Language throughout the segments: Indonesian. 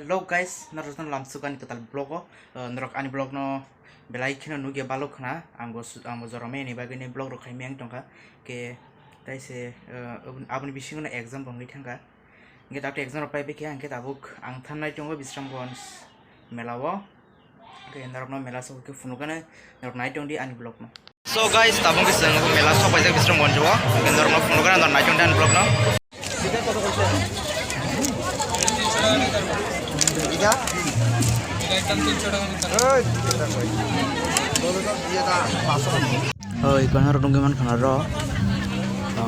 Hello guys, narostan lamsukan ketal blogo, narok ani blog no belai kena nugia balok na, anggo zorome ni bagi ni blog rokai miang tongka, ke tai se abuni bising na exam bongi tangka, nge tapi exam ropai beki angke tabuk angthan nai tonggo bisram gons melawo, ke narok no mela so ke funukana narok nai tong di ani blog no. So guys, tabung ke sengo mela so paisa bisram gonjo, ke narok no funukana narok nai tong di ani blog no. Ikan runungan kana ro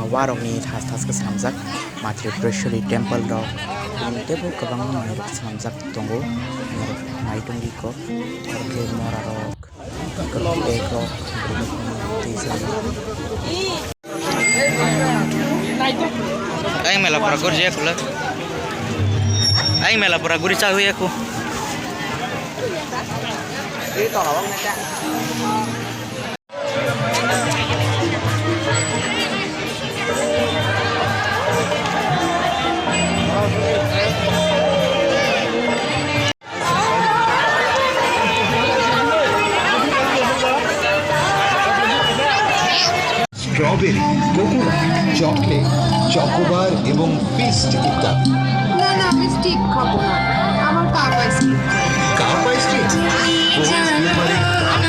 warok ni thas ke samjak matri pressure temple ro ini tebo kabang mai samjak tongo naitung di ko ke mora rok kelom eko aing mela pragur je kula aing mela pragur cha hui aku ini tolong ngecek strawberry, coconut, chocolate, chocobar এবং ফিস্ট ইত্যাদি। না না আমি স্টিক খাবো না, আমার cup ice cream চাই। Cup ice cream? কোন ফ্লেভারে কাপ?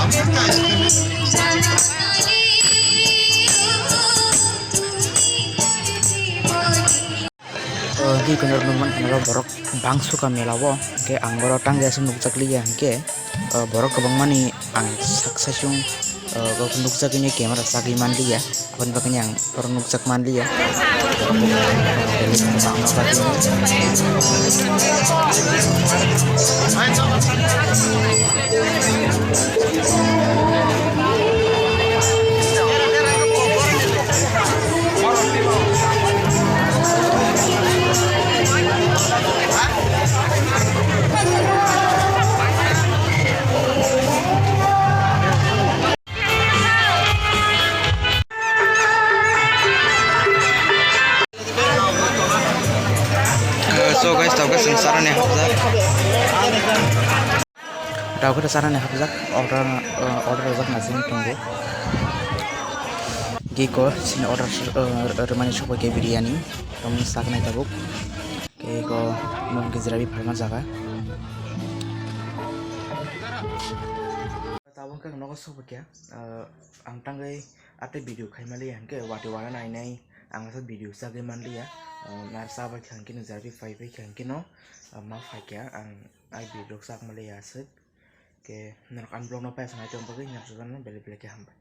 আমার একটা ice cream. di bener teman kenapa borok bang suka melawo ke anggoro tang ya nukjak liya ke borok kebang mani ang saksasung ko nukjak ini kamera sagi mandi ya kon bakan yang por nukjak mandi ya So guys, tau ke saran ya hafzak. Tau ke saran ya hafzak order hafzak nasi tunggu. Giko sini order remani sopo ke biryani. Kamu sak naik tabuk. Giko mau ke zerabi perma jaga. Tahu kan nogo sopo kya? Angtang gay ate video kai mali yang ke wati wala nai angasa video sage mali ya. Narsa ba kangkin zarabi fai bai kangkin no ma fai kya ang ai video sak mali ya sik ke narok an blog no pa sangai jom bagi nyap sukan bele bele ke hamba.